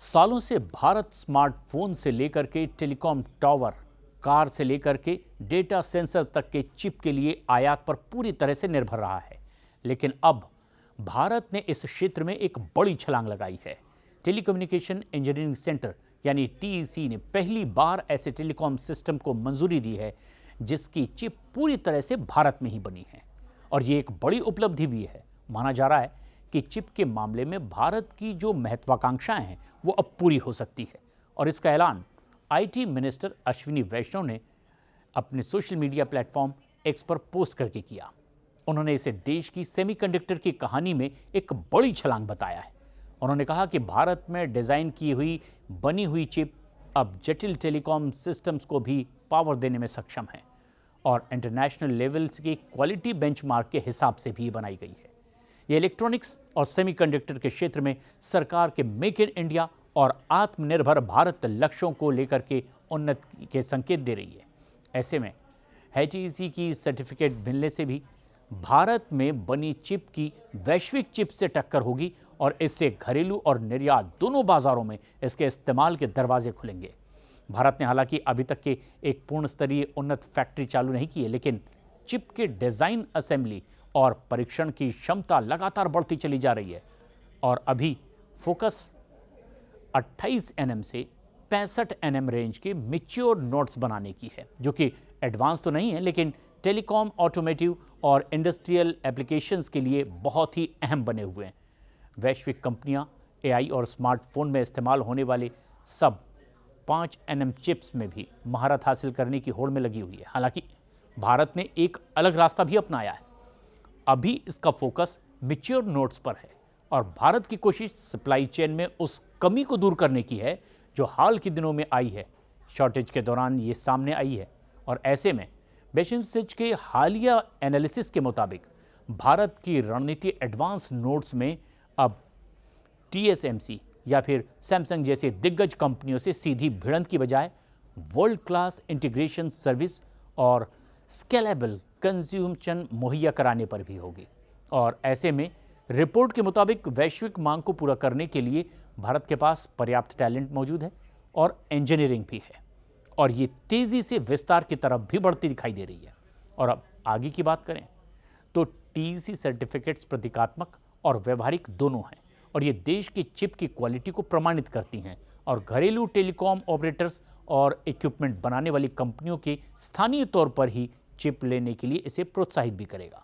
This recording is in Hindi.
सालों से भारत स्मार्टफोन से लेकर के टेलीकॉम टावर, कार से लेकर के डेटा सेंसर तक के चिप के लिए आयात पर पूरी तरह से निर्भर रहा है। लेकिन अब भारत ने इस क्षेत्र में एक बड़ी छलांग लगाई है। टेलीकम्युनिकेशन इंजीनियरिंग सेंटर यानी टीईसी ने पहली बार ऐसे टेलीकॉम सिस्टम को मंजूरी दी है जिसकी चिप पूरी तरह से भारत में ही बनी है। और ये एक बड़ी उपलब्धि भी है। माना जा रहा है कि चिप के मामले में भारत की जो महत्वाकांक्षाएं हैं वो अब पूरी हो सकती है। और इसका ऐलान आईटी मिनिस्टर अश्विनी वैष्णव ने अपने सोशल मीडिया प्लेटफॉर्म एक्स पर पोस्ट करके किया। उन्होंने इसे देश की सेमीकंडक्टर की कहानी में एक बड़ी छलांग बताया है। उन्होंने कहा कि भारत में डिज़ाइन की हुई बनी हुई चिप अब जटिल टेलीकॉम सिस्टम्स को भी पावर देने में सक्षम है और इंटरनेशनल लेवल्स की क्वालिटी बेंचमार्क के हिसाब से भी बनाई गई है। ये इलेक्ट्रॉनिक्स और सेमीकंडक्टर के क्षेत्र में सरकार के मेक इन इंडिया और आत्मनिर्भर भारत लक्ष्यों को लेकर के उन्नति के संकेत दे रही है। ऐसे में एचईसी की सर्टिफिकेट मिलने से भी भारत में बनी चिप की वैश्विक चिप से टक्कर होगी और इससे घरेलू और निर्यात दोनों बाजारों में इसके इस्तेमाल के दरवाजे खुलेंगे। भारत ने हालांकि अभी तक के एक पूर्ण स्तरीय उन्नत फैक्ट्री चालू नहीं की है, लेकिन चिप के डिज़ाइन, असेंबली और परीक्षण की क्षमता लगातार बढ़ती चली जा रही है। और अभी फोकस 28 nm से 65 nm रेंज के मैच्योर नोड्स बनाने की है, जो कि एडवांस तो नहीं है लेकिन टेलीकॉम, ऑटोमेटिव और इंडस्ट्रियल एप्लीकेशंस के लिए बहुत ही अहम बने हुए हैं। वैश्विक कंपनियां एआई और स्मार्टफोन में इस्तेमाल होने वाले सब 5 nm चिप्स में भी महारत हासिल करने की होड़ में लगी हुई है। हालांकि भारत ने एक अलग रास्ता भी अपनाया है। अभी इसका फोकस मैच्योर नोड्स पर है और भारत की कोशिश सप्लाई चेन में उस कमी को दूर करने की है जो हाल के दिनों में आई है। शॉर्टेज के दौरान ये सामने आई है और ऐसे में बेशनसिच के हालिया एनालिसिस के मुताबिक भारत की रणनीति एडवांस नोड्स में अब टीएसएमसी या फिर सैमसंग जैसे दिग्गज कंपनियों से सीधी भिड़ंत की बजाय वर्ल्ड क्लास इंटीग्रेशन सर्विस और स्केलेबल कंज्यूमशन मुहैया कराने पर भी होगी। और ऐसे में रिपोर्ट के मुताबिक वैश्विक मांग को पूरा करने के लिए भारत के पास पर्याप्त टैलेंट मौजूद है और इंजीनियरिंग भी है और ये तेज़ी से विस्तार की तरफ भी बढ़ती दिखाई दे रही है। और अब आगे की बात करें तो टीईसी सर्टिफिकेट्स प्रतीकात्मक और व्यवहारिक दोनों हैं और ये देश की चिप की क्वालिटी को प्रमाणित करती हैं और घरेलू टेलीकॉम ऑपरेटर्स और इक्विपमेंट बनाने वाली कंपनियों के स्थानीय तौर पर ही चिप लेने के लिए इसे प्रोत्साहित भी करेगा।